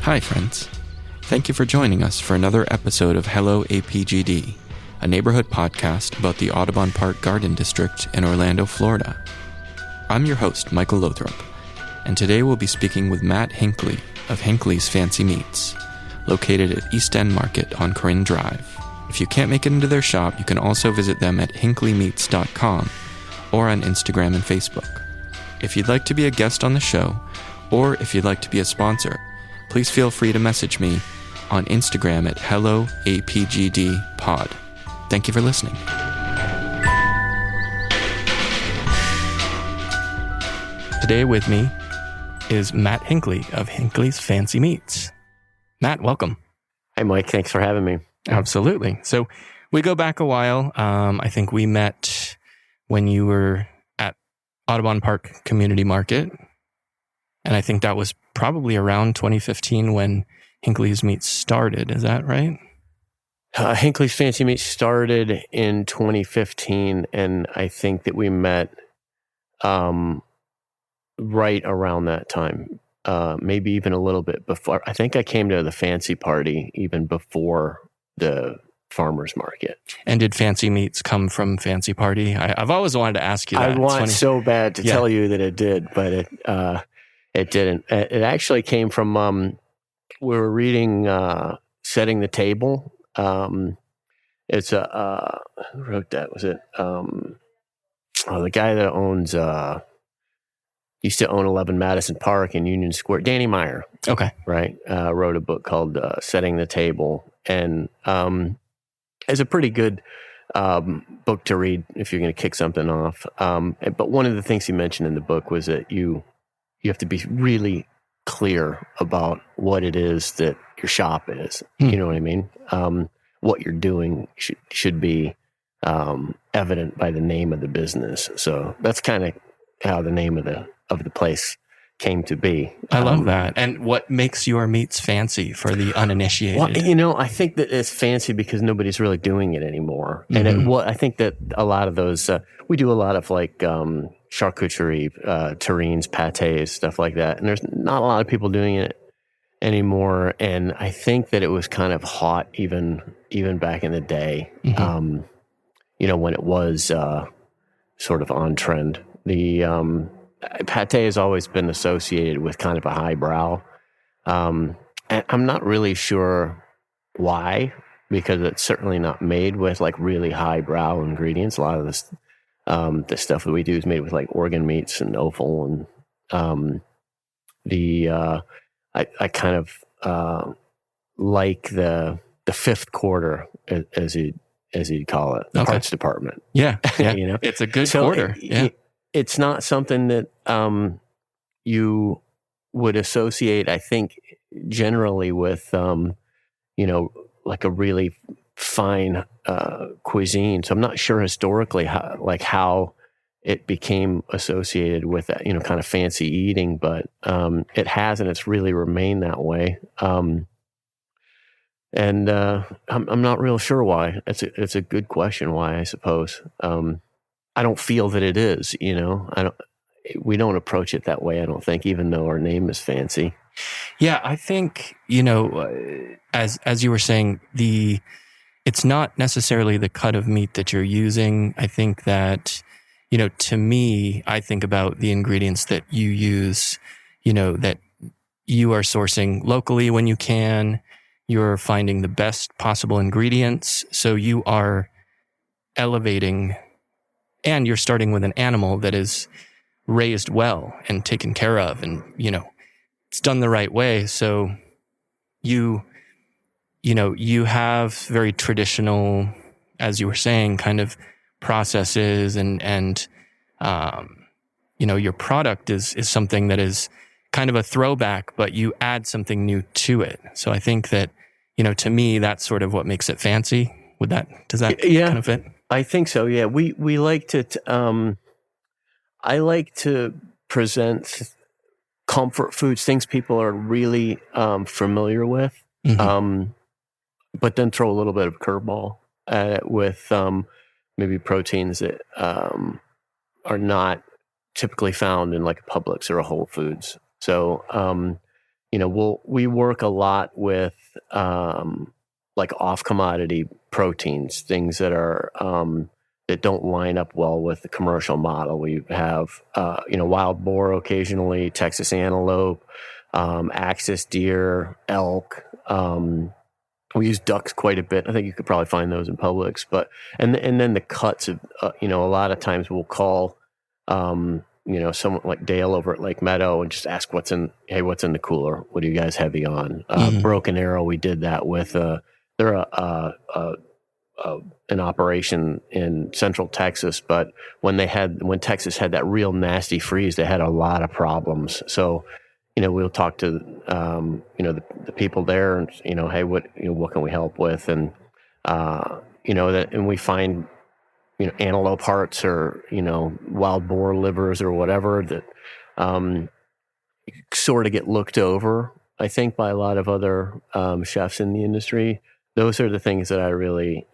Hi, friends. Thank you for joining us for another episode of Hello APGD, a neighborhood podcast about the Audubon Park Garden District in Orlando, Florida. I'm your host, Michael Lothrop, and today we'll be speaking with Matt Hinckley of Hinckley's Fancy Meats, located at East End Market on Corinne Drive. If you can't make it into their shop, you can also visit them at hinkleymeats.com or on Instagram and Facebook. If you'd like to be a guest on the show, or if you'd like to be a sponsor, please feel free to message me on Instagram at HelloAPGDPod. Thank you for listening. Today with me is Matt Hinckley of Hinckley's Fancy Meats. Matt, welcome. Hey, Mike. Thanks for having me. Absolutely. So we go back a while. I think we met when you were at Audubon Park Community Market. And I think that was probably around 2015 when Hinckley's Meats started. Is that right? Hinckley's Fancy Meats started in 2015, and I think that we met right around that time, maybe even a little bit before. I think I came to the Fancy Party even before the farmer's market. And did Fancy Meats come from Fancy Party? I've always wanted to ask you that. I want so bad to tell you that it did, but it didn't. It actually came from, we were reading Setting the Table. It's who wrote that? Was it the guy that owns, used to own 11 Madison Park in Union Square, Danny Meyer. Okay. Right. Wrote a book called Setting the Table. And it's a pretty good book to read if you're going to kick something off. But one of the things he mentioned in the book was that you have to be really clear about what it is that your shop is. You know what I mean? What you're doing should be evident by the name of the business. So that's kind of how the name of the place came to be. I love that. And what makes your meats fancy for the uninitiated? Well, I think that it's fancy because nobody's really doing it anymore. And I think that a lot of those, we do a lot of like charcuterie, terrines, pâtés, stuff like that. And there's not a lot of people doing it anymore. And I think that it was kind of hot even back in the day, when it was sort of on trend. The pâté has always been associated with kind of a highbrow. And I'm not really sure why, because it's certainly not made with like really highbrow ingredients. A lot of this, the stuff that we do is made with like organ meats and offal, and I kind of like the fifth quarter, as you'd call it, the parts department. Yeah. It's a good quarter. It's not something that you would associate, I think, generally with, like a really fine cuisine. So I'm not sure historically how it became associated with that, kind of fancy eating, but it has, and it's really remained that way. And I'm not real sure why. It's a good question why, I suppose. I don't feel that it is, we don't approach it that way, I don't think, even though our name is fancy. Yeah, I think, as you were saying, it's not necessarily the cut of meat that you're using. I think that, to me, I think about the ingredients that you use, that you are sourcing locally when you can, you're finding the best possible ingredients. So you are elevating, and you're starting with an animal that is raised well and taken care of, and, it's done the right way. So you have very traditional, as you were saying, kind of processes, and your product is something that is kind of a throwback, but you add something new to it. So I think that, to me, that's sort of what makes it fancy. Does that kind of fit? I think so. Yeah. We like to, I like to present comfort foods, things people are really familiar with, but then throw a little bit of curveball at it with maybe proteins that are not typically found in like a Publix or a Whole Foods. So, we work a lot with like off commodity proteins, things that are that don't line up well with the commercial model. We have wild boar occasionally, Texas antelope, axis deer, elk. We use ducks quite a bit. I think you could probably find those in Publix, but and then the cuts of a lot of times we'll call someone like Dale over at Lake Meadow and just ask what's in the cooler. What are you guys heavy on? Broken Arrow, we did that with they're an operation in Central Texas, but when Texas had that real nasty freeze, they had a lot of problems. So we'll talk to the people there and hey, what can we help with? And and we find antelope hearts or wild boar livers or whatever that sort of get looked over, I think, by a lot of other chefs in the industry. Those are the things that I really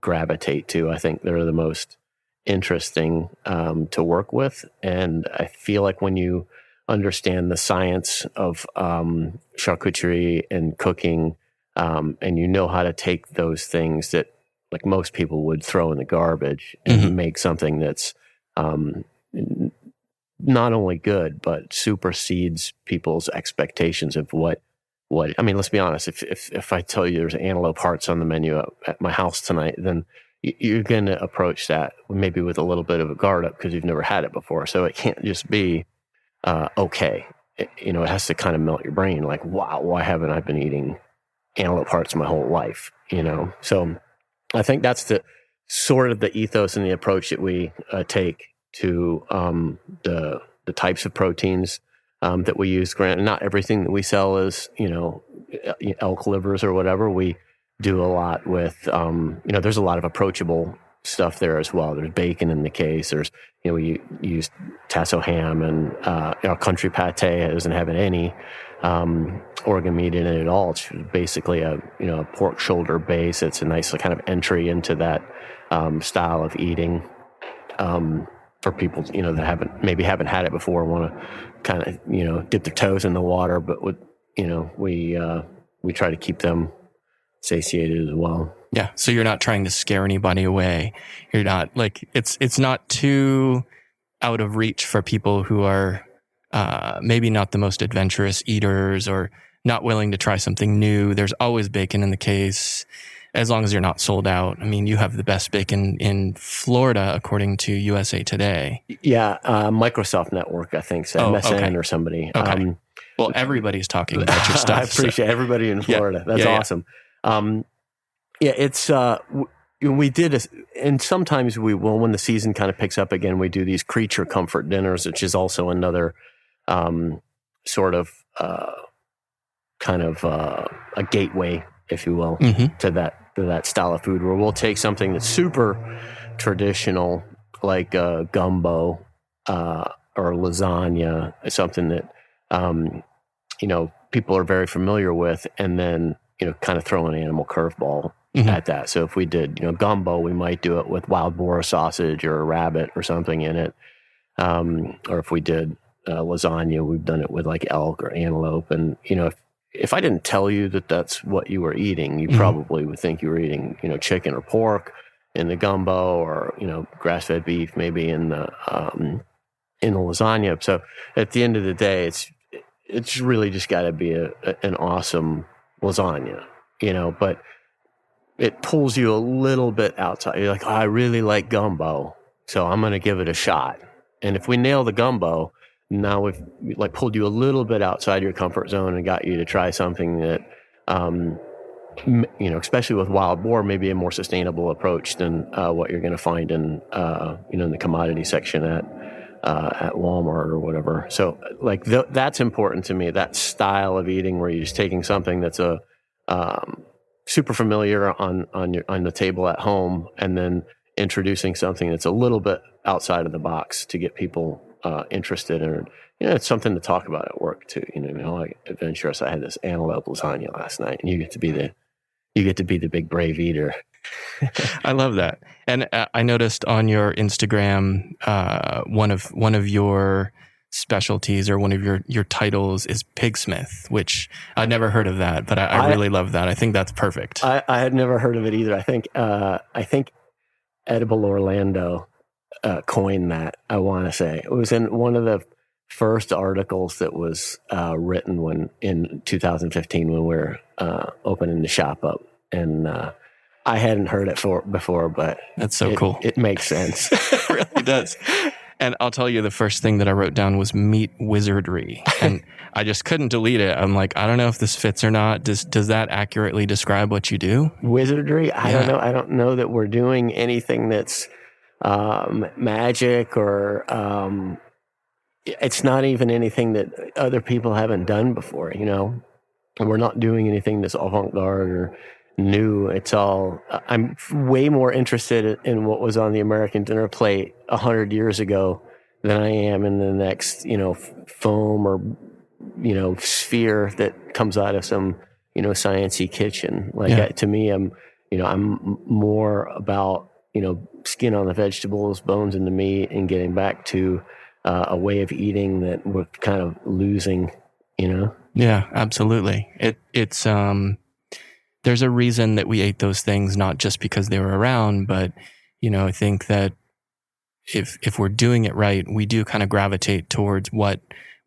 gravitate to. I think they're the most interesting to work with, and I feel like when you understand the science of charcuterie and cooking, and you know how to take those things that like most people would throw in the garbage and make something that's not only good but supersedes people's expectations of what. I mean, let's be honest. If I tell you there's antelope hearts on the menu at my house tonight, then you're going to approach that maybe with a little bit of a guard up because you've never had it before. So it can't just be okay. It has to kind of melt your brain. Like, wow, why haven't I been eating antelope hearts my whole life? So I think that's the sort of the ethos and the approach that we take to the types of proteins that we use. Granted, not everything that we sell is, elk livers or whatever. We do a lot with, there's a lot of approachable stuff there as well. There's bacon in the case. There's, we use tasso ham and, country pate doesn't have any organ meat in it at all. It's basically a pork shoulder base. It's a nice kind of entry into that style of eating. For people, that haven't had it before, want to kind of, dip their toes in the water, but we try to keep them satiated as well. Yeah. So you're not trying to scare anybody away. You're not like, it's not too out of reach for people who are, maybe not the most adventurous eaters or not willing to try something new. There's always bacon in the case. As long as you're not sold out. I mean, you have the best bacon in Florida, according to USA Today. Yeah, Microsoft Network, I think, so MSN or somebody. Okay. Well, everybody's talking about your stuff. I appreciate everybody in Florida. Yeah, that's awesome. Yeah. It's we did, and sometimes we will, when the season kind of picks up again, we do these creature comfort dinners, which is also another sort of kind of a gateway, if you will, to that style of food, where we'll take something that's super traditional, like gumbo or lasagna, something that people are very familiar with, and then kind of throw an animal curveball at that. So if we did gumbo, we might do it with wild boar sausage or a rabbit or something in it, or if we did lasagna, we've done it with like elk or antelope, and if I didn't tell you that that's what you were eating, you probably would think you were eating, chicken or pork in the gumbo, or grass-fed beef maybe in the lasagna. So at the end of the day, it's really just got to be an awesome lasagna, But it pulls you a little bit outside. You're like, I really like gumbo, so I'm going to give it a shot. And if we nail the gumbo, now we've like pulled you a little bit outside your comfort zone and got you to try something that, especially with wild boar, maybe a more sustainable approach than what you're going to find in, in the commodity section at Walmart or whatever. So like that's important to me, that style of eating where you're just taking something that's a super familiar on the table at home, and then introducing something that's a little bit outside of the box to get people interested in. It's something to talk about at work too. Like adventurous. I had this antelope lasagna last night, and you get to be the big brave eater. I love that. And I noticed on your Instagram, one of your specialties or one of your titles is pigsmith, which I'd never heard of that, but I really love that. I think that's perfect. I had never heard of it either. I think Edible Orlando coined that. I want to say it was in one of the first articles that was written in 2015 when we were opening the shop up, and I hadn't heard it before, but that's so cool. It makes sense. It really does. And I'll tell you, the first thing that I wrote down was meat wizardry, and I just couldn't delete it. I'm like, I don't know if this fits or not. Does that accurately describe what you do? Wizardry? I don't know. I don't know that we're doing anything that's magic or it's not even anything that other people haven't done before. We're not doing anything that's avant-garde or new. It's all. I'm way more interested in what was on the American dinner plate 100 years ago than I am in the next, foam or, sphere that comes out of some, sciencey kitchen. To me, I'm more about, skin on the vegetables, bones in the meat, and getting back to a way of eating that we're kind of losing. Yeah, absolutely. It's there's a reason that we ate those things, not just because they were around, but, I think that if we're doing it right, we do kind of gravitate towards what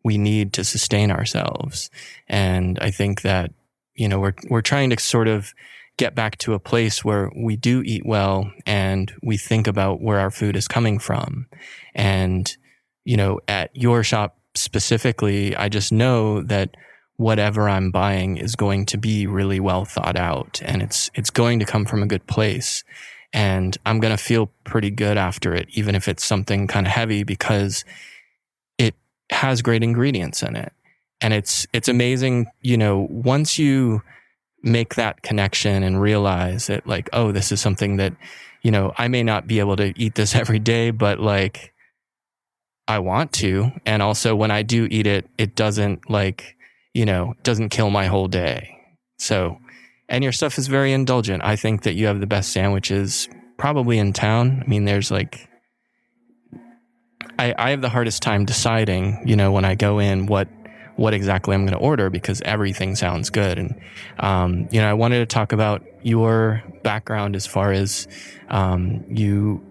we need to sustain ourselves. And I think that, we're trying to sort of get back to a place where we do eat well and we think about where our food is coming from. And, at your shop specifically, I just know that whatever I'm buying is going to be really well thought out, and it's going to come from a good place. And I'm going to feel pretty good after it, even if it's something kind of heavy, because it has great ingredients in it. And it's amazing, once you make that connection and realize that, like, oh, this is something that, I may not be able to eat this every day, but like, I want to. And also when I do eat it, it doesn't doesn't kill my whole day. So, and your stuff is very indulgent. I think that you have the best sandwiches probably in town. I mean, there's like, I have the hardest time deciding, when I go in, what exactly I'm going to order, because everything sounds good. And, I wanted to talk about your background as far as, you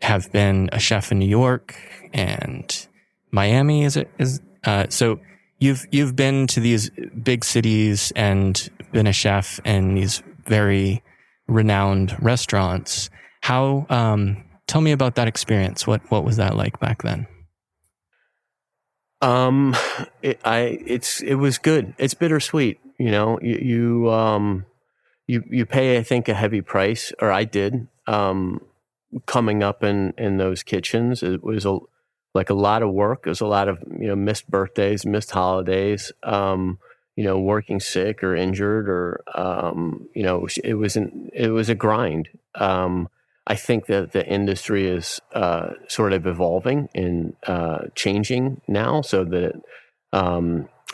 have been a chef in New York and Miami. So you've been to these big cities and been a chef in these very renowned restaurants. How, tell me about that experience. What was that like back then? It was good. It's bittersweet. You pay, I think, a heavy price, or I did, coming up in those kitchens. It was a lot of work. It was a lot of, missed birthdays, missed holidays, working sick or injured, or, it was a grind. I think that the industry is sort of evolving and changing now, so that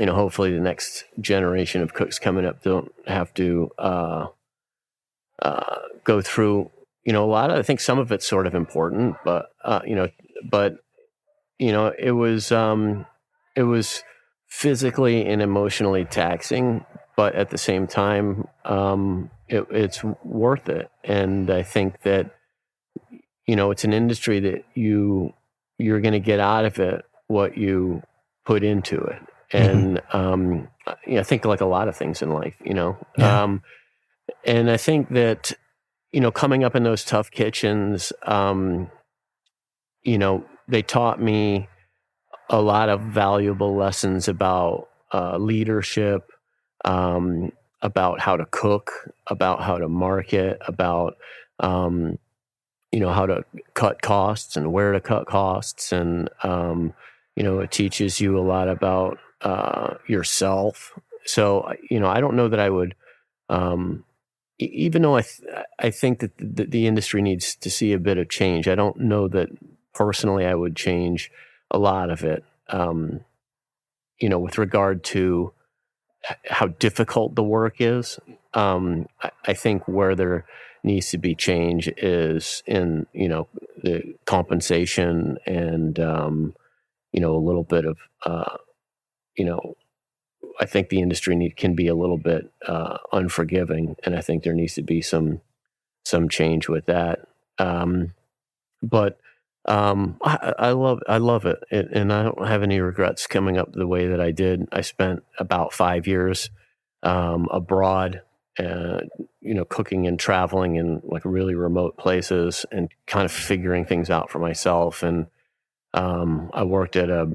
hopefully the next generation of cooks coming up don't have to go through a lot of. I think some of it's sort of important, but it was physically and emotionally taxing, but at the same time, it's worth it. And I think that, it's an industry that you're going to get out of it what you put into it. And, I think like a lot of things in life, and I think that, coming up in those tough kitchens, they taught me a lot of valuable lessons about leadership, about how to cook, about how to market, about how to cut costs and where to cut costs, and it teaches you a lot about yourself. So I don't know that I would, even though I think that the industry needs to see a bit of change. I don't know that personally I would change a lot of it, with regard to how difficult the work is. I think where there needs to be change is in, the compensation and, a little bit of, you know, I think the industry can be a little bit unforgiving, and I think there needs to be some change with that. But I love it, and I don't have any regrets coming up the way that I did. I spent about 5 years abroad, cooking and traveling in like really remote places and kind of figuring things out for myself. And I worked at a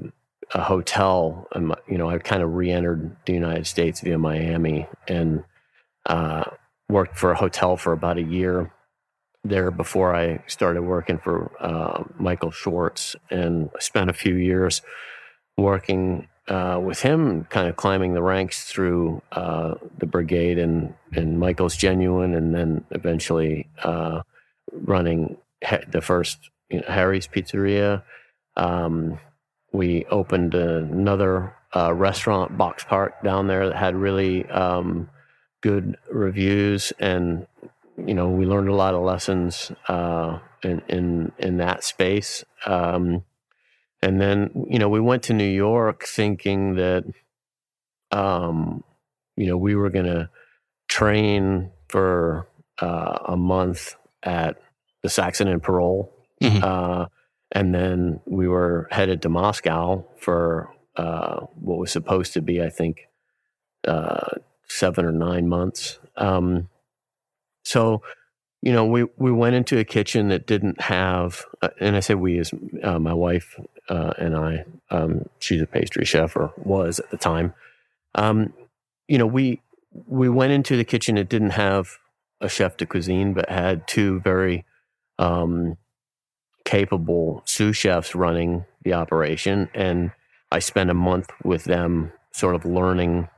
hotel, and I kind of re-entered the United States via Miami, and worked for a hotel for about a year there before I started working for Michael Schwartz, and I spent a few years working with him, kind of climbing the ranks through the brigade and Michael's Genuine, and then eventually running the first Harry's Pizzeria. We opened another restaurant, Box Park, down there that had really good reviews, and we learned a lot of lessons in that space. And then, we went to New York thinking that, we were going to train for a month at the Saxon and Parole. Mm-hmm. And then we were headed to Moscow for what was supposed to be, I think, 7 or 9 months. So, we went into a kitchen that didn't have, and I say we as my wife and I, she's a pastry chef, or was at the time. We went into the kitchen that didn't have a chef de cuisine, but had 2 very capable sous chefs running the operation. And I spent a month with them sort of learning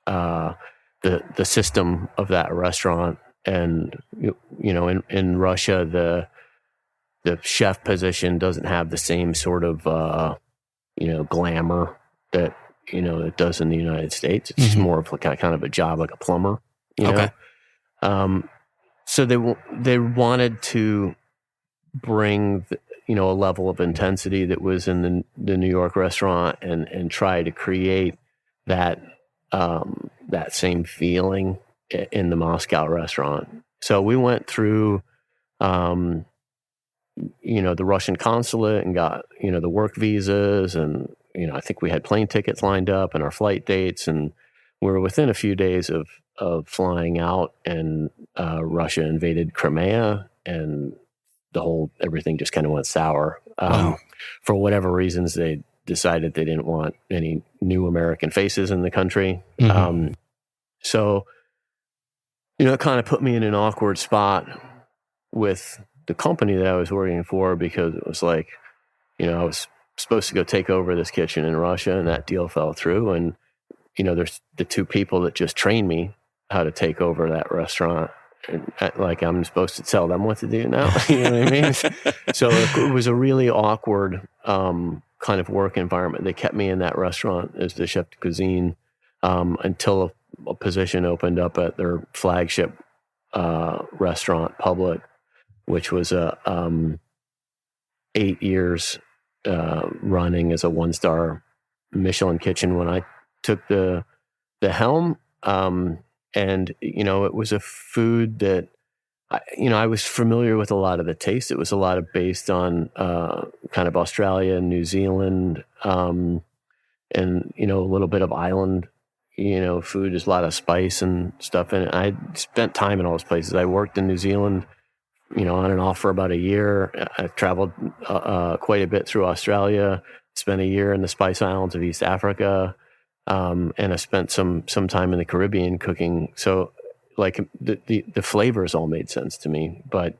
the system of that restaurant. And, in Russia, the chef position doesn't have the same sort of, glamour that, it does in the United States. It's just more of like kind of a job, like a plumber, Okay. So they wanted to bring, a level of intensity that was in the New York restaurant, and try to create that same feeling in the Moscow restaurant. So we went through, the Russian consulate and got, the work visas, and, I think we had plane tickets lined up and our flight dates, and we were within a few days of flying out, and Russia invaded Crimea, and everything just kind of went sour. Wow. For whatever reasons, they decided they didn't want any new American faces in the country. Mm-hmm. So, it kind of put me in an awkward spot with the company that I was working for, because it was like, I was supposed to go take over this kitchen in Russia, and that deal fell through. And, there's the 2 people that just trained me how to take over that restaurant. And like, I'm supposed to tell them what to do now. You know what I mean? So it was a really awkward kind of work environment. They kept me in that restaurant as the chef de cuisine until a position opened up at their flagship restaurant, Public, which was 8 years running as a 1-star Michelin kitchen when I took the helm. And, it was a food that, I was familiar with a lot of the taste. It was a lot of based on kind of Australia and New Zealand, and, a little bit of island, food. There's a lot of spice and stuff in it. I spent time in all those places. I worked in New Zealand, on and off for about a year. I traveled quite a bit through Australia, spent a year in the Spice Islands of East Africa. And I spent some time in the Caribbean cooking. So like the flavors all made sense to me, but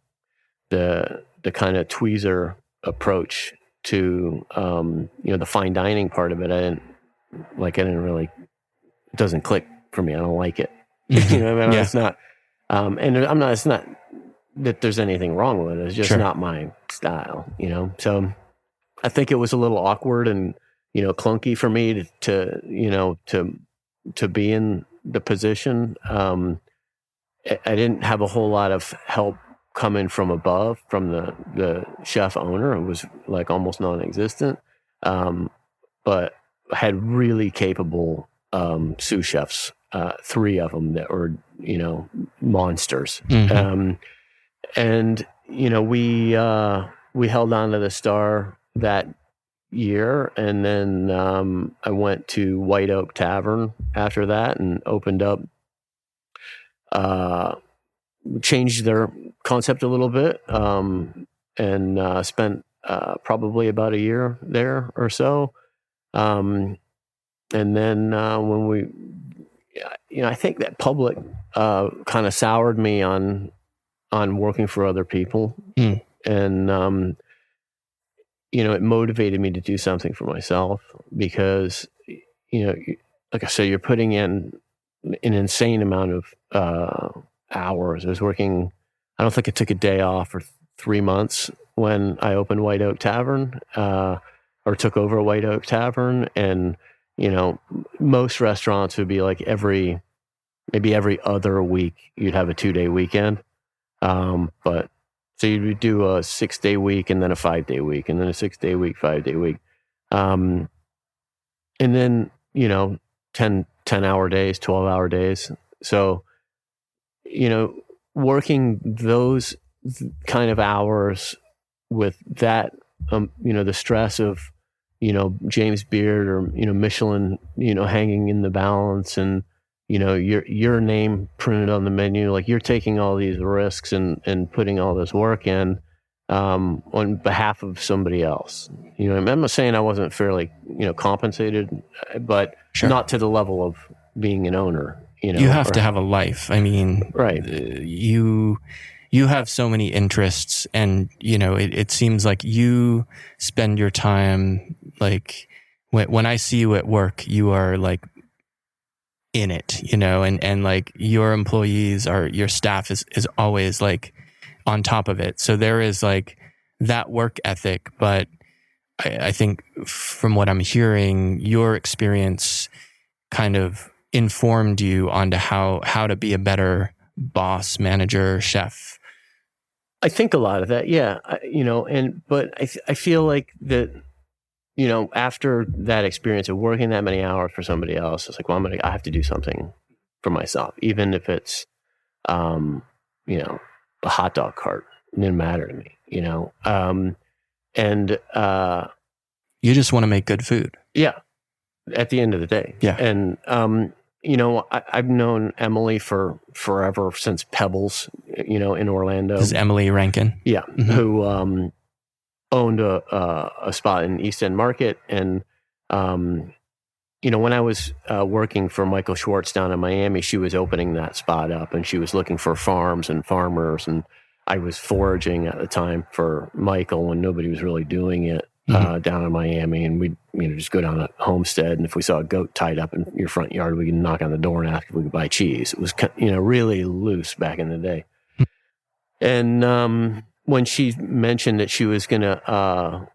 the kind of tweezer approach to, the fine dining part of it, it doesn't click for me. I don't like it. Yeah. It's not, it's not that there's anything wrong with it. It's just not my style, So I think it was a little awkward and, clunky for me to be in the position. I didn't have a whole lot of help coming from above, from the chef owner. It was like almost non-existent. but had really capable sous chefs, 3 of them that were, monsters. Mm-hmm. And we held on to the star that year, and then I went to White Oak Tavern after that and opened up, changed their concept a little bit, and spent probably about a year there or so. And then when I think that public kind of soured me on working for other people, and it motivated me to do something for myself because like I said, you're putting in an insane amount of hours. I was working. I don't think I took a day off for 3 months when I opened White Oak Tavern, or took over White Oak Tavern, and most restaurants would be like maybe every other week you'd have a 2-day weekend. But so you do a 6-day week and then a 5-day week and then a 6-day week, 5-day week. And then, 10-hour days, 12-hour days. So, working those kind of hours with that, the stress of, James Beard or, Michelin, hanging in the balance, and, your name printed on the menu, like you're taking all these risks and putting all this work in on behalf of somebody else. I'm not saying I wasn't fairly, compensated, but Sure. not to the level of being an owner. You have to have a life. I mean, right. You have so many interests, and it seems like you spend your time, like when I see you at work, you are like in it, and like your employees your staff is always like on top of it. So there is like that work ethic, but I think from what I'm hearing, your experience kind of informed you onto how to be a better boss, manager, chef. I think a lot of that, yeah. But I feel like that, after that experience of working that many hours for somebody else, it's like, well, I have to do something for myself, even if it's, a hot dog cart. It didn't matter to me, and you just want to make good food. Yeah. At the end of the day. Yeah. And, I've known Emily for forever, since Pebbles, in Orlando. This is Emily Rankin. Yeah. Mm-hmm. Who owned a spot in East End Market. And, when I was working for Michael Schwartz down in Miami, she was opening that spot up, and she was looking for farms and farmers. And I was foraging at the time for Michael when nobody was really doing it. Down in Miami, and we'd just go down to Homestead, and if we saw a goat tied up in your front yard, we could knock on the door and ask if we could buy cheese. It was really loose back in the day. And when she mentioned that she was going to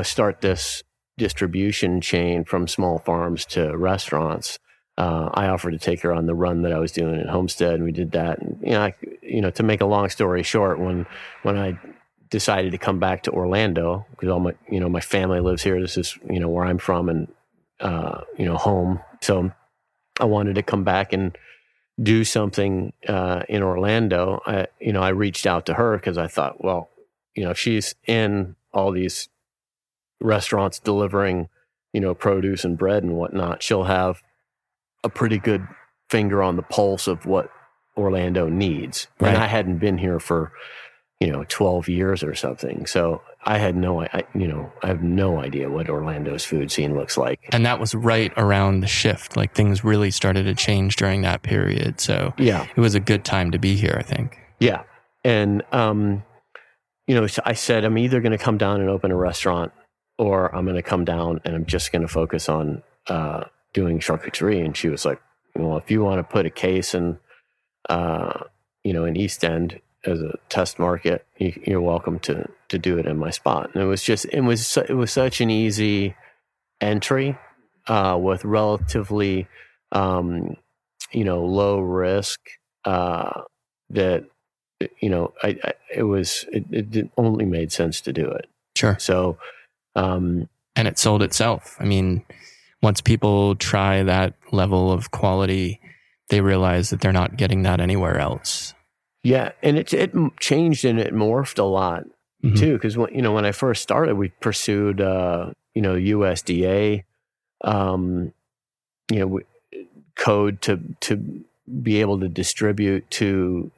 start this distribution chain from small farms to restaurants, I offered to take her on the run that I was doing at Homestead, and we did that. And to make a long story short, when I decided to come back to Orlando, because all my family lives here. This is, where I'm from, and, home. So I wanted to come back and do something, in Orlando. I reached out to her because I thought, well, if she's in all these restaurants delivering, produce and bread and whatnot, she'll have a pretty good finger on the pulse of what Orlando needs. Right. And I hadn't been here for 12 years or something. So I had I have no idea what Orlando's food scene looks like. And that was right around the shift. Like things really started to change during that period. So yeah, it was a good time to be here, I think. Yeah. And, so I said, I'm either going to come down and open a restaurant, or I'm going to come down and I'm just going to focus on, doing charcuterie. And she was like, well, if you want to put a case in, in East End as a test market, you're welcome to do it in my spot. And it was such an easy entry, with relatively, low risk, that, it only made sense to do it. Sure. So, and and it sold itself. I mean, once people try that level of quality, they realize that they're not getting that anywhere else. Yeah, and it changed and it morphed a lot too. Because when I first started, we pursued USDA, code to be able to distribute to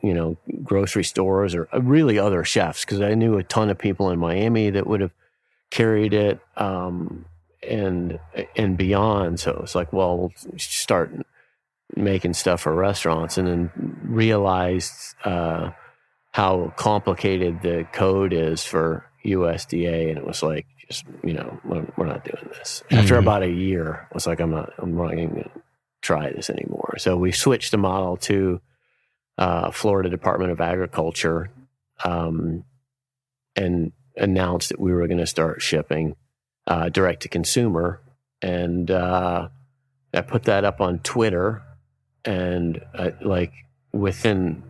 grocery stores or really other chefs. Because I knew a ton of people in Miami that would have carried it and beyond. So it's like, well, we'll start making stuff for restaurants, and then realized how complicated the code is for USDA, and it was like, just we're not doing this. After about a year, I was like, I'm not going to try this anymore. So we switched the model to Florida Department of Agriculture, and announced that we were going to start shipping direct to consumer, and I put that up on Twitter. And within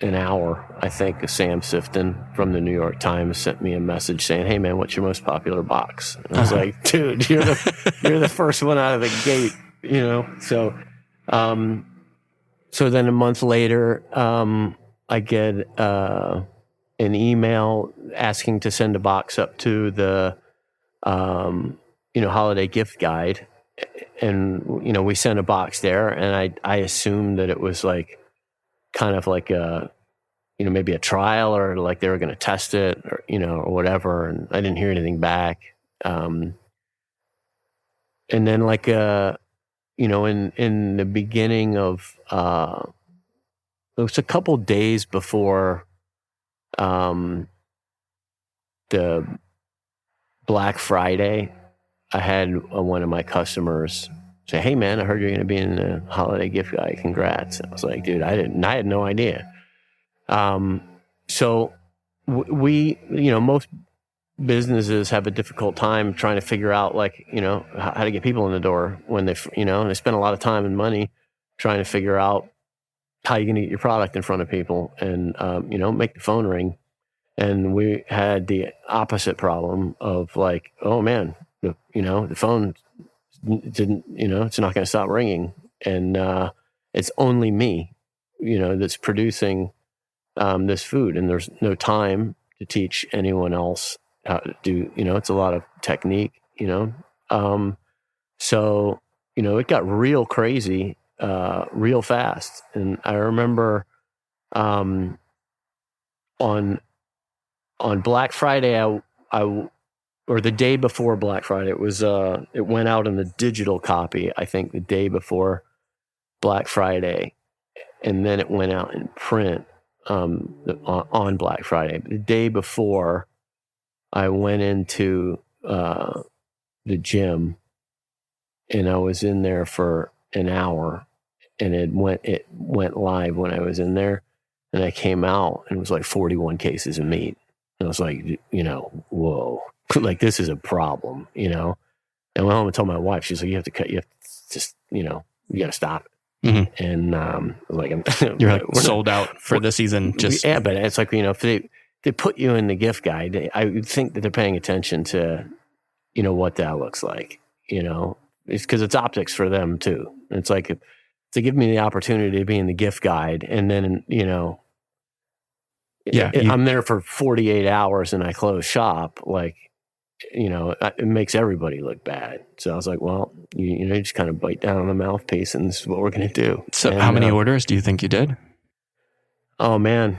an hour, I think Sam Sifton from the New York Times sent me a message saying, "Hey man, what's your most popular box?" And I was like, "Dude, you're the first one out of the gate," So, so then a month later, I get an email asking to send a box up to the holiday gift guide. And, we sent a box there, and I assumed that it was like kind of like a, maybe a trial, or like they were going to test it, or, or whatever. And I didn't hear anything back. And then in the beginning of, it was a couple days before the Black Friday, I had one of my customers say, "Hey man, I heard you're going to be in the holiday gift guide. Congrats." I was like, "Dude, I had no idea." So we, most businesses have a difficult time trying to figure out how to get people in the door when they spend a lot of time and money trying to figure out how you're going to get your product in front of people and, make the phone ring. And we had the opposite problem of like, oh man, the phone didn't, it's not going to stop ringing. And it's only me, that's producing this food. And there's no time to teach anyone else how to do, it's a lot of technique, So, it got real crazy, real fast. And I remember on Black Friday, or the day before Black Friday, it went out in the digital copy, I think the day before Black Friday, and then it went out in print on Black Friday. But the day before, I went into the gym, and I was in there for an hour, and it went live when I was in there, and I came out, and it was like 41 cases of meat. And I was like, whoa, like this is a problem, And I went home and told my wife. She's like, you have to just, you got to stop it. Mm-hmm. And you're like sold out for the season. Just yeah, but it's like if they put you in the gift guide, I would think that they're paying attention to what that looks like. It's because it's optics for them too. And it's like to give me the opportunity to be in the gift guide, and then I'm there for 48 hours and I close shop. Like it makes everybody look bad. So I was like, well, you just kind of bite down on the mouthpiece, and this is what we're going to do. So how many orders do you think you did? Oh man.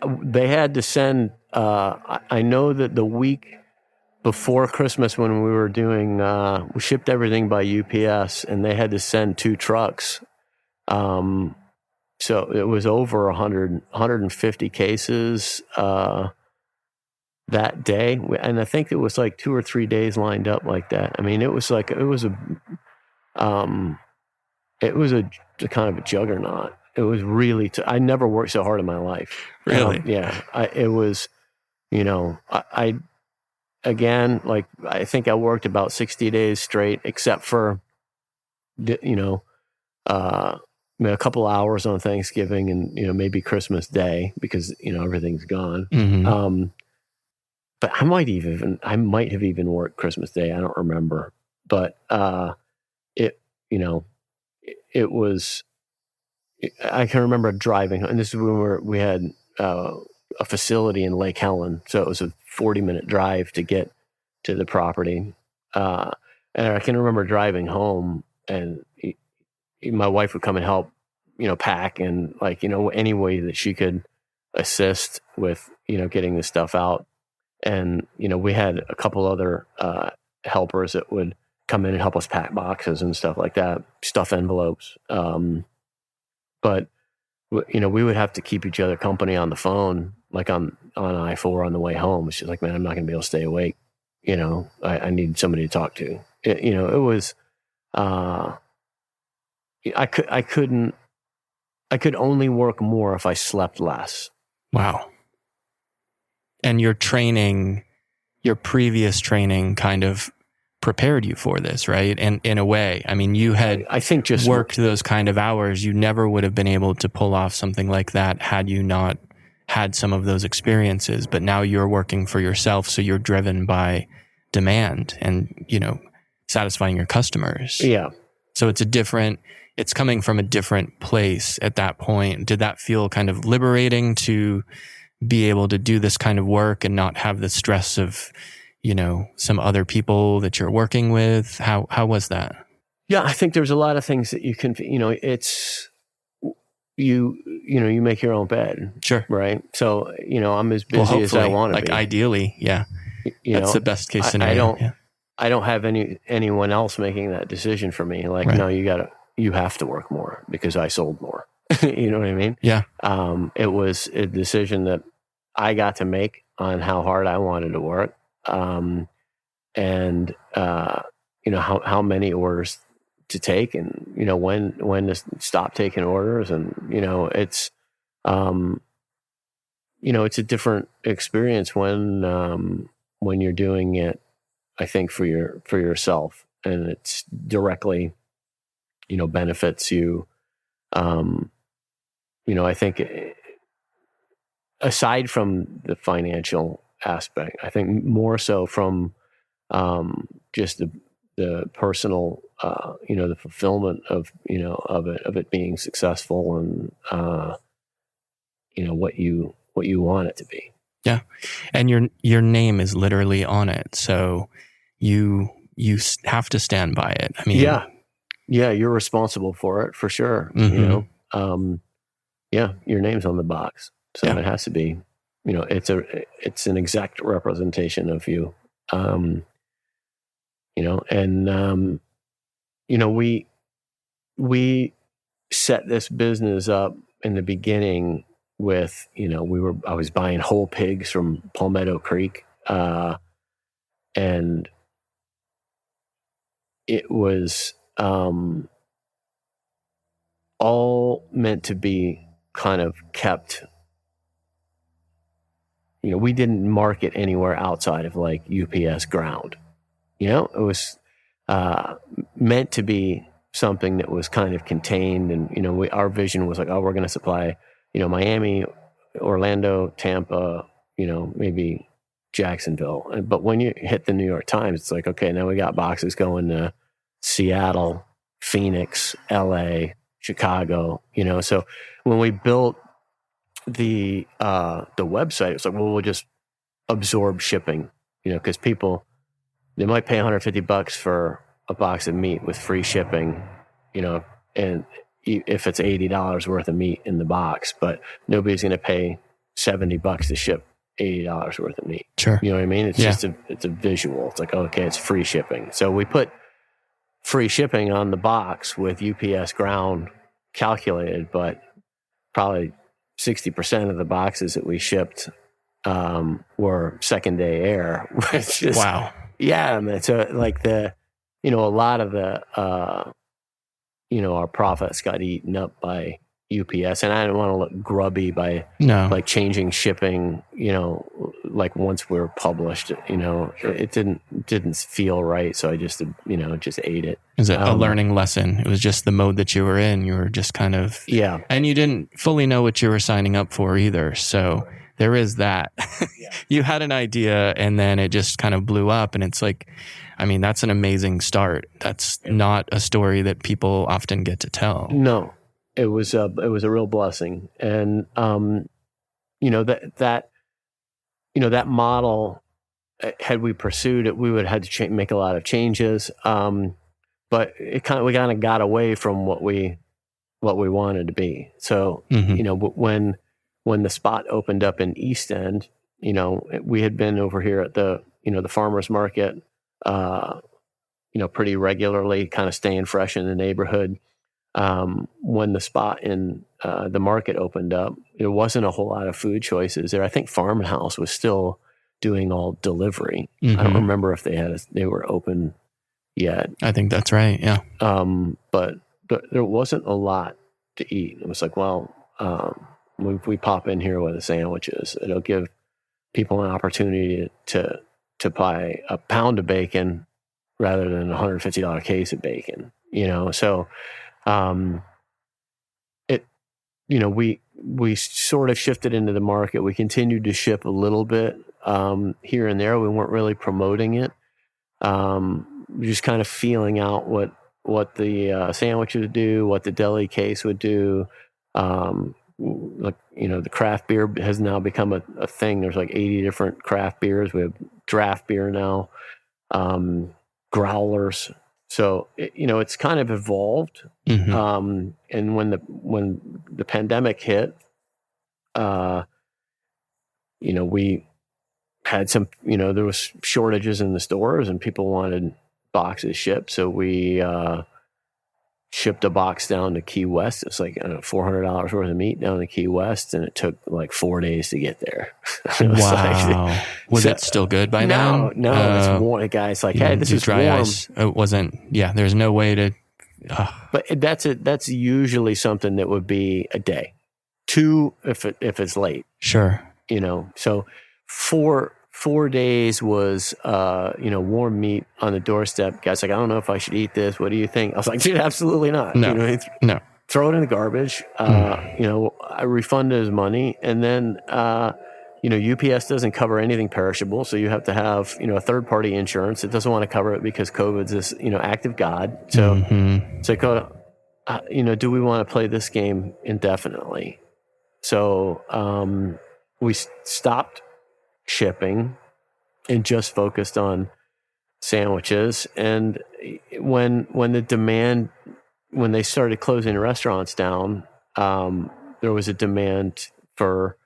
They had to send, I know that the week before Christmas when we were doing, we shipped everything by UPS, and they had to send 2 trucks. So it was over 150 cases, that day. And I think it was like 2 or 3 days lined up like that. I mean, it was a kind of a juggernaut. It was really, I never worked so hard in my life. Really? Yeah. It was, I think I worked about 60 days straight, except for, a couple hours on Thanksgiving and, maybe Christmas Day, because, everything's gone. Mm-hmm. but I might have even worked Christmas Day. I don't remember, but it you know it was. I can remember driving, and this is when we had a facility in Lake Helen, so it was a 40-minute drive to get to the property. And I can remember driving home, and my wife would come and help, pack and any way that she could assist with getting the stuff out. And we had a couple other helpers that would come in and help us pack boxes and stuff like that, stuff envelopes. But we would have to keep each other company on the phone, like on I-4 on the way home. She's like, man, I'm not going to be able to stay awake. I need somebody to talk to. It was, I could only work more if I slept less. Wow. And your previous training kind of prepared you for this, right? And in a way, I mean, you had, I think, just worked those kind of hours. You never would have been able to pull off something like that had you not had some of those experiences. But now you're working for yourself, so you're driven by demand and, satisfying your customers. Yeah. So it's coming from a different place at that point. Did that feel kind of liberating to be able to do this kind of work and not have the stress of, some other people that you're working with? How was that? Yeah, I think there's a lot of things that you can, it's, you make your own bed. Sure. Right. So, I'm as busy as I want to be. Ideally. Yeah. That's the best case scenario. I don't have anyone else making that decision for me. Like, right. No, you have to work more because I sold more. You know what I mean? Yeah. It was a decision that I got to make on how hard I wanted to work. And how many orders to take, and when to stop taking orders, and it's it's a different experience when you're doing it, I think, for yourself, and it's directly benefits you. I think aside from the financial aspect, I think more so from just the personal, the fulfillment of it being successful, and what you want it to be. Yeah, and your name is literally on it, so you have to stand by it. I mean, yeah, you're responsible for it for sure. Mm-hmm. Your name's on the box, so it has to be. It's an exact representation of you. We set this business up in the beginning with, I was buying whole pigs from Palmetto Creek, and it was all meant to be kind of kept. We didn't market anywhere outside of like UPS ground. It was meant to be something that was kind of contained, and our vision was like, we're going to supply Miami, Orlando, Tampa, maybe Jacksonville. But when you hit the New York Times, it's like, okay, now we got boxes going to Seattle, Phoenix, LA, Chicago. So when we built the website, it's like, well, we'll just absorb shipping, because people, they might pay $150 for a box of meat with free shipping, and if it's $80 worth of meat in the box, but nobody's going to pay $70 to ship $80 worth of meat. Sure. You know what I mean? It's just it's a visual. It's like, okay, it's free shipping. So we put free shipping on the box with UPS ground calculated, but probably 60% of the boxes that we shipped were second day air. Which is, wow. Yeah, man. So like a lot of the, our profits got eaten up by UPS, and I didn't want to look grubby by like changing shipping, like once we were published, it didn't feel right. So I just ate it. Is it a learning lesson? It was just the mode that you were in. You were just kind of, and you didn't fully know what you were signing up for either. So there is that. You had an idea and then it just kind of blew up, and it's like, I mean, that's an amazing start. That's not a story that people often get to tell. No, it was a real blessing. And, that model, had we pursued it, we would have had to make a lot of changes. But we kind of got away from what we wanted to be. So, when the spot opened up in East End, we had been over here at the farmers market, pretty regularly, kind of staying fresh in the neighborhood. When the spot in the market opened up, there wasn't a whole lot of food choices there. I think Farmhouse was still doing all delivery. I don't remember if they were open yet. I think that's right. Yeah. But there wasn't a lot to eat. It was like, well, if we pop in here with the sandwiches, it'll give people an opportunity to buy a pound of bacon rather than a $150 case of bacon. So we sort of shifted into the market. We continued to ship a little bit here and there. We weren't really promoting it. Just kind of feeling out what the sandwich would do, what the deli case would do. The craft beer has now become a thing. There's like 80 different craft beers. We have draft beer now, growlers. So it's kind of evolved. And when the pandemic hit, we had some, there was shortages in the stores and people wanted boxes shipped. So we shipped a box down to Key West. It's like $400 worth of meat down to Key West, and it took like 4 days to get there. Wow. Was it still good by then? No, it's warm. The guy's like, hey, this is dry warm. Ice. It wasn't. Yeah, there's no way to. But that's usually something that would be a day, 2 if it's late. Sure. So 4 days was, warm meat on the doorstep. Guy's like, I don't know if I should eat this. What do you think? I was like, dude, absolutely not. No. No. Throw it in the garbage. I refunded his money. And then, UPS doesn't cover anything perishable. So you have to have, a third party insurance. It doesn't want to cover it because COVID's this, act of God. So, do we want to play this game indefinitely? So, we stopped shipping and just focused on sandwiches. And when they started closing restaurants down, there was a demand for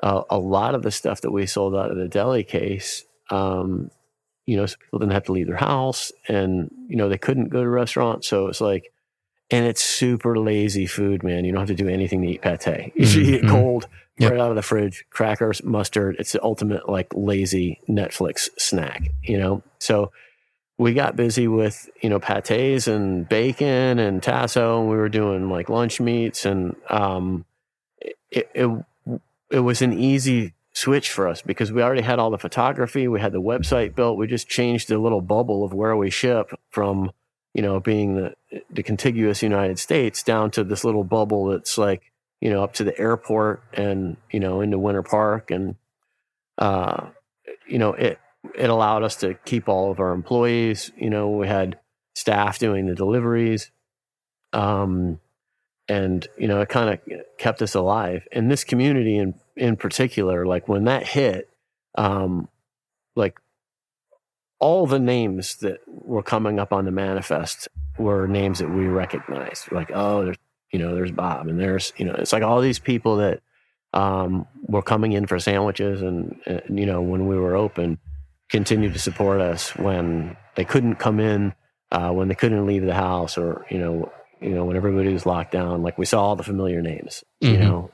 a lot of the stuff that we sold out of the deli case. So people didn't have to leave their house, and they couldn't go to restaurants. So it's like, and it's super lazy food, man. You don't have to do anything to eat pate. You should eat it cold. Yep. Right out of the fridge, crackers, mustard. It's the ultimate like lazy Netflix snack, So we got busy with, pates and bacon and tasso, and we were doing like lunch meats, and it was an easy switch for us because we already had all the photography, we had the website built. We just changed the little bubble of where we ship from, being the contiguous United States down to this little bubble that's like, up to the airport and, into Winter Park. And, it allowed us to keep all of our employees. We had staff doing the deliveries. And, it kind of kept us alive. And this community in particular, like when that hit, like all the names that were coming up on the manifest were names that we recognized. Like, oh, there's Bob, and there's, it's like all these people that were coming in for sandwiches and when we were open, continued to support us when they couldn't come in, when they couldn't leave the house, or, when everybody was locked down. Like we saw all the familiar names, and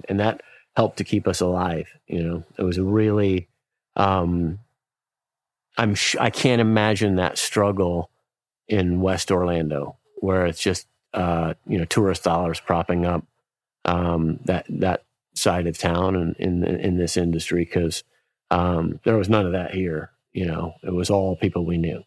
that helped to keep us alive. It was a really, I can't imagine that struggle in West Orlando where it's just, tourist dollars propping up that side of town and in this industry, because there was none of that here. It was all people we knew.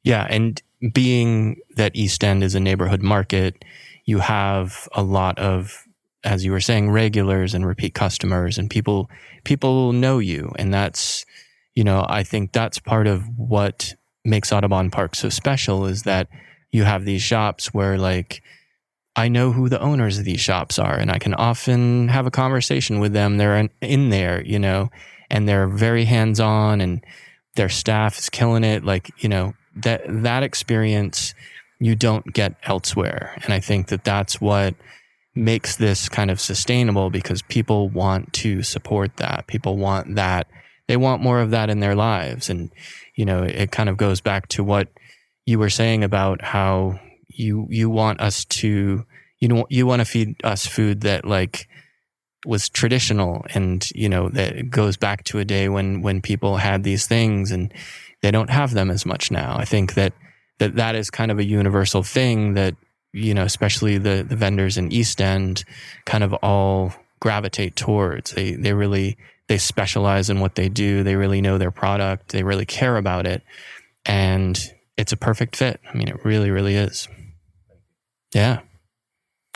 Yeah, and being that East End is a neighborhood market, you have a lot of as you were saying, regulars and repeat customers, and people know you. And that's, I think that's part of what makes Audubon Park so special, is that you have these shops where, like, I know who the owners of these shops are, and I can often have a conversation with them. They're in there, and they're very hands-on, and their staff is killing it. Like, that experience you don't get elsewhere. And I think that that's what makes this kind of sustainable, because people want to support that. People want that. They want more of that in their lives. And, it kind of goes back to what you were saying about how you want us to, you want to feed us food that, like, was traditional, and, that goes back to a day when people had these things, and they don't have them as much now. I think that is kind of a universal thing that, especially the vendors in East End kind of all gravitate towards. They specialize in what they do. They really know their product. They really care about it. And it's a perfect fit. I mean, it really, really is. Yeah,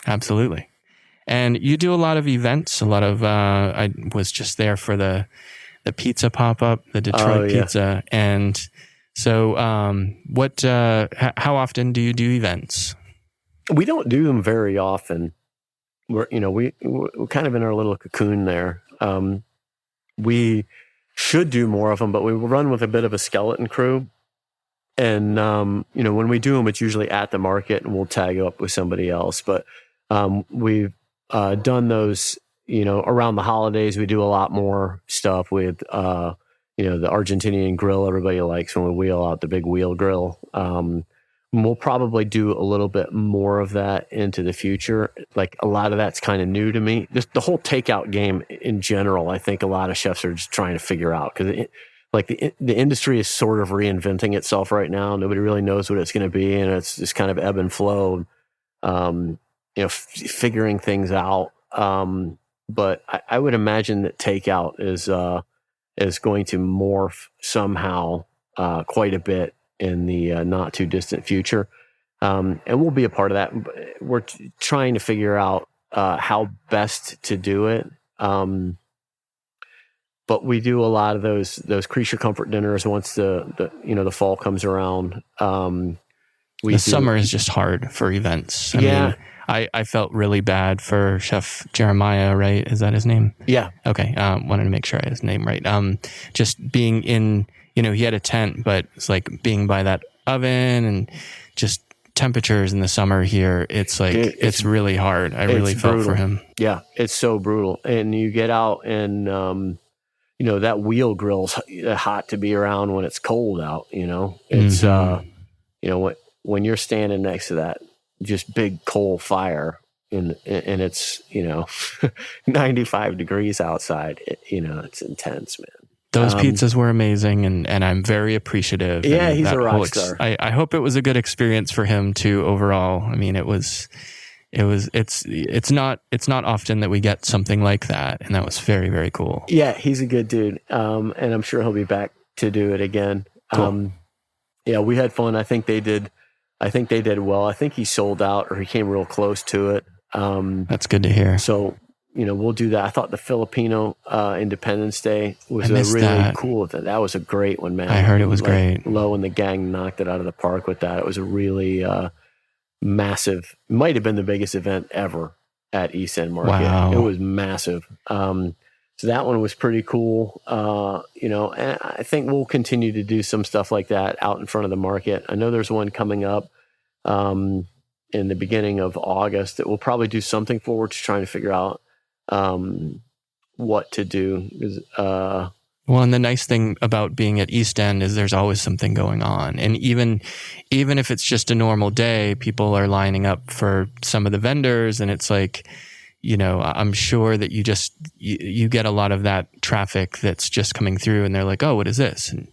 absolutely. And you do a lot of events, I was just there for the pizza pop-up, the Detroit pizza. And so how often do you do events? We don't do them very often. We're kind of in our little cocoon there. We should do more of them, but we run with a bit of a skeleton crew. And, when we do them, it's usually at the market, and we'll tag up with somebody else. But we've done those, around the holidays. We do a lot more stuff with, the Argentinian grill everybody likes when we wheel out the big wheel grill. We'll probably do a little bit more of that into the future. Like, a lot of that's kind of new to me. The whole takeout game in general, I think a lot of chefs are just trying to figure out, because the industry is sort of reinventing itself right now. Nobody really knows what it's going to be, and it's just kind of ebb and flow, figuring things out. But I would imagine that takeout is going to morph somehow quite a bit in the not too distant future. And we'll be a part of that. We're trying to figure out how best to do it. But we do a lot of those creature comfort dinners once the fall comes around. Summer is just hard for events. I mean, I felt really bad for Chef Jeremiah, right? Is that his name? Yeah. Okay. Wanted to make sure I had his name right. Just being in, he had a tent, but it's like being by that oven, and just temperatures in the summer here. It's like, it's really hard. I really felt for him. Yeah. It's so brutal. And you get out, and, that wheel grill's hot to be around when it's cold out, it's, when you're standing next to that just big coal fire, and it's, 95 degrees outside, it's intense, man. Those pizzas were amazing, and I'm very apprecitive. Yeah, he's a rock star. I hope it was a good experience for him too overall. I mean, it's not often that we get something like that, and that was very, very cool. Yeah, he's a good dude, and I'm sure he'll be back to do it again. Cool. Yeah, we had fun. I think they did well. I think he sold out, or he came real close to it. That's good to hear. So, we'll do that. I thought the Filipino Independence Day was a really cool event. That was a great one, man. I heard it was great. Lowe and the gang knocked it out of the park with that. It was a really massive, might have been the biggest event ever at East End Market. Wow. It was massive. So that one was pretty cool. And I think we'll continue to do some stuff like that out in front of the market. I know there's one coming up in the beginning of August that we'll probably do something for. We're just trying to figure out what to do. Well, and the nice thing about being at East End is there's always something going on. And even if it's just a normal day, people are lining up for some of the vendors, and it's like, I'm sure that you get a lot of that traffic that's just coming through, and they're like, oh, what is this? And,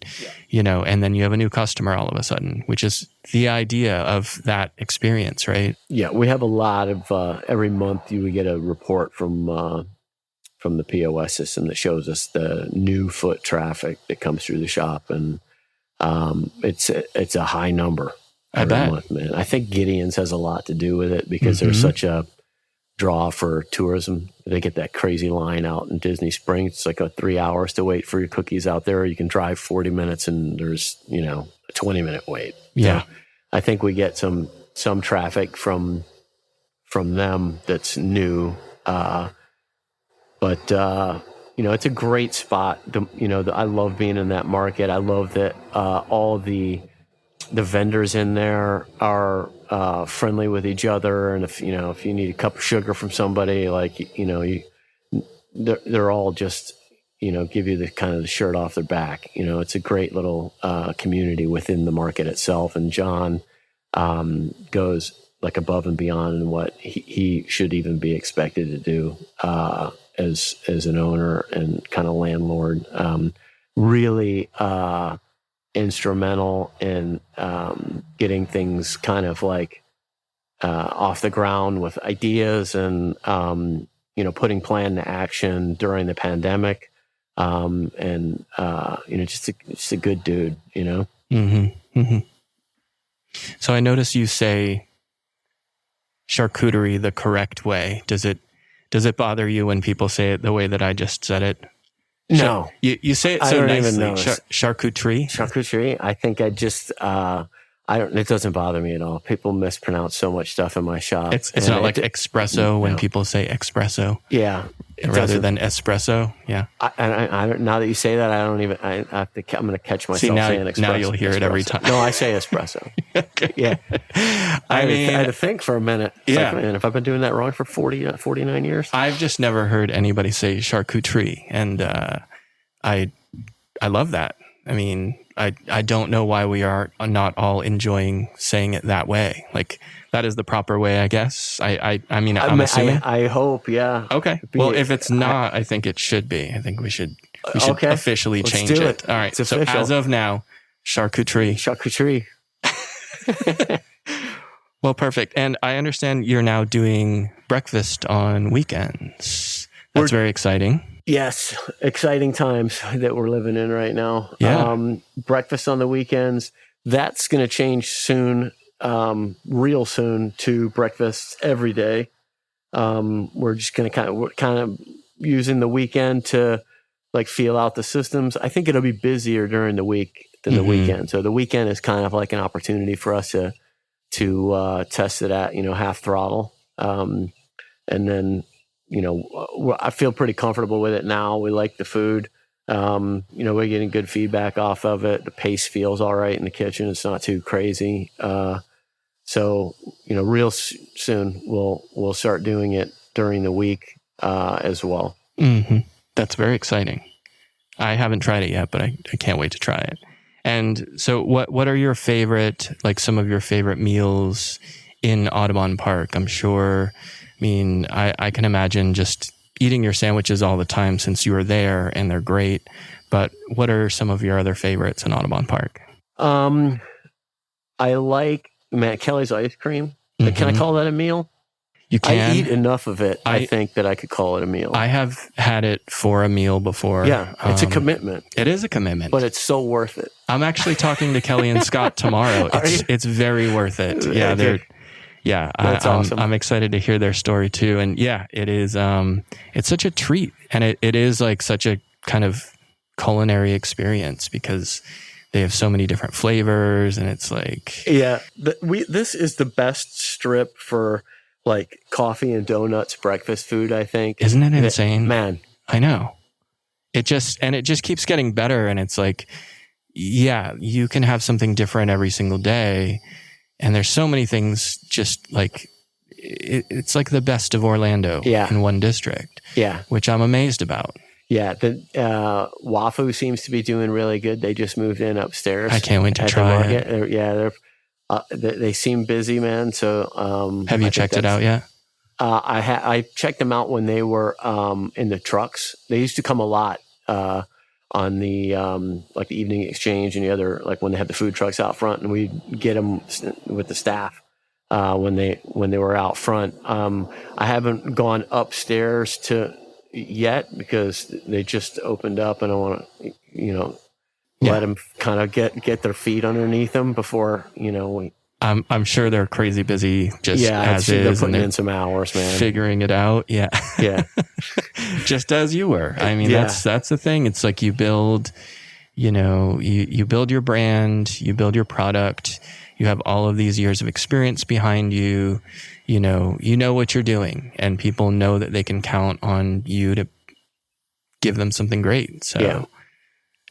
and then you have a new customer all of a sudden, which is the idea of that experience, right? Yeah. We have a lot of, every month you would get a report from the POS system that shows us the new foot traffic that comes through the shop. And, it's a high number every month, man. I think Gideon's has a lot to do with it, because there's such a draw for tourism. They get that crazy line out in Disney Springs. It's like 3 hours to wait for your cookies out there. You can drive 40 minutes and there's, a 20-minute wait. Yeah. So I think we get some traffic from them that's new. But it's a great spot. I love being in that market. I love that all the vendors in there are friendly with each other, and if you need a cup of sugar from somebody, they're all just give you the kind of the shirt off their back. It's a great little community within the market itself, and John goes like above and beyond in what he should even be expected to do as an owner and kind of landlord. Really instrumental in getting things kind of like off the ground with ideas and putting plan to action during the pandemic, just a good dude. Mm-hmm. Mm-hmm. So I notice you say charcuterie the correct way. Does it bother you when people say it the way that I just said it? No. You say it so nicely. Charcuterie? Charcuterie. I think it doesn't bother me at all. People mispronounce so much stuff in my shop. It's not like espresso when people say espresso. Yeah. Rather than espresso. Yeah. I don't, now that you say that, I'm going to catch myself saying espresso. Now you'll hear it every time. No, I say espresso. Okay. Yeah. I had to think for a minute. Yeah. Man, if I've been doing that wrong for 49 years. I've just never heard anybody say charcuterie. And I love that. I mean, I don't know why we are not all enjoying saying it that way. Like, that is the proper way, I guess. I'm assuming. I hope, yeah. Okay. Well, if it's not, I think it should be. I think we should officially change it. All right. So as of now, charcuterie. Charcuterie. Well, perfect. And I understand you're now doing breakfast on weekends. That's very exciting. Yes, exciting times that we're living in right now. Yeah. Breakfast on the weekends. That's going to change soon, real soon, to breakfast every day. We're just going to kind of using the weekend to like feel out the systems. I think it'll be busier during the week than the weekend. So the weekend is kind of like an opportunity for us to test it at half throttle, and then. I feel pretty comfortable with it now. We like the food. We're getting good feedback off of it. The pace feels all right in the kitchen. It's not too crazy. So real soon we'll start doing it during the week as well. Mm-hmm. That's very exciting. I haven't tried it yet, but I can't wait to try it. And so what are your favorite, like some of your favorite meals in Audubon Park? I'm sure... I can imagine just eating your sandwiches all the time since you were there and they're great. But what are some of your other favorites in Audubon Park? I like Matt Kelly's ice cream. Mm-hmm. Can I call that a meal? You can. I eat enough of it, I think, that I could call it a meal. I have had it for a meal before. Yeah, it's a commitment. It is a commitment. But it's so worth it. I'm actually talking to Kelly and Scott tomorrow. It's very worth it. Yeah, that's awesome. I'm excited to hear their story too. And yeah, it is, it's such a treat, and it is like such a kind of culinary experience because they have so many different flavors, and it's like, this is the best strip for like coffee and donuts breakfast food, I think. Isn't it insane? Man, I know. It just keeps getting better. And it's like, yeah, you can have something different every single day. And there's so many things just like, it's like the best of Orlando in one district. Yeah. Which I'm amazed about. Yeah. The Wafu seems to be doing really good. They just moved in upstairs. I can't wait to try it. They seem busy, man. So have you checked it out yet? I checked them out when they were in the trucks. They used to come a lot on the like the evening exchange and the other, like when they had the food trucks out front, and we'd get them with the staff when they were out front. I haven't gone upstairs yet because they just opened up, and I want to let them kind of get their feet underneath them before we I'm sure they're crazy busy just as they're is, putting and they're in some hours, man. figuring it out. Yeah. Yeah. Just as you were. I mean, that's the thing. It's like you build, you build your brand, you build your product, you have all of these years of experience behind you, you know what you're doing, and people know that they can count on you to give them something great. So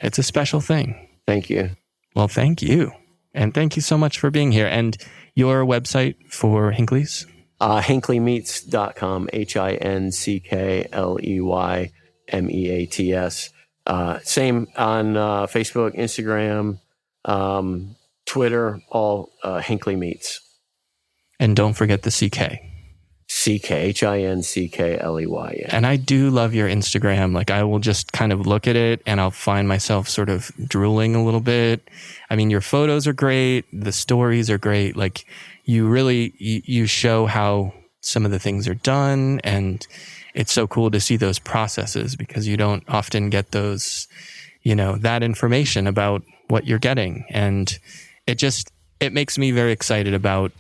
it's a special thing. Thank you. Well, thank you. And thank you so much for being here. And your website for Hinckley's? HinckleyMeats.com, HinckleyMeats. Same on Facebook, Instagram, Twitter, all Hinckley Meats. And don't forget the CK. HinckleY. Yeah. And I do love your Instagram. Like, I will just kind of look at it and I'll find myself sort of drooling a little bit. I mean, your photos are great. The stories are great. Like, you really, you show how some of the things are done. And it's so cool to see those processes, because you don't often get those, that information about what you're getting. And it makes me very excited about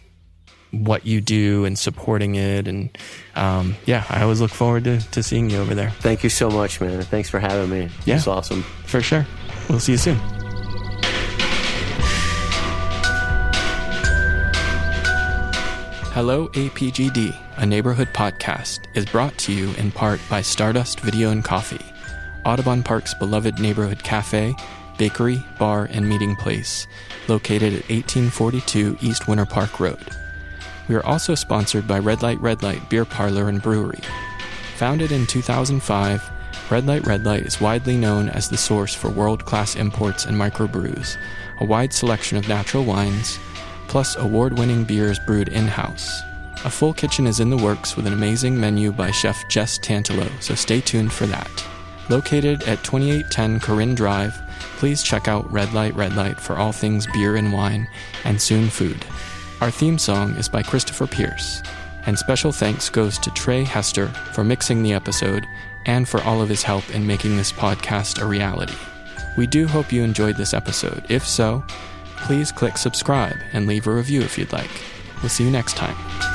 what you do and supporting it. And I always look forward to seeing you over there. Thank you so much, man. Thanks for having me. Yeah, it's awesome. For sure. We'll see you soon. Hello APGD, a neighborhood podcast, is brought to you in part by Stardust Video and Coffee, Audubon Park's beloved neighborhood cafe, bakery, bar, and meeting place, located at 1842 East Winter Park Road. We are also sponsored by Red Light Beer Parlor and Brewery. Founded in 2005, Red Light is widely known as the source for world-class imports and microbrews, a wide selection of natural wines, plus award-winning beers brewed in-house. A full kitchen is in the works with an amazing menu by Chef Jess Tantalo, so stay tuned for that. Located at 2810 Corinne Drive, please check out Red Light for all things beer and wine, and soon food. Our theme song is by Christopher Pierce, and special thanks goes to Trey Hester for mixing the episode and for all of his help in making this podcast a reality. We do hope you enjoyed this episode. If so, please click subscribe and leave a review if you'd like. We'll see you next time.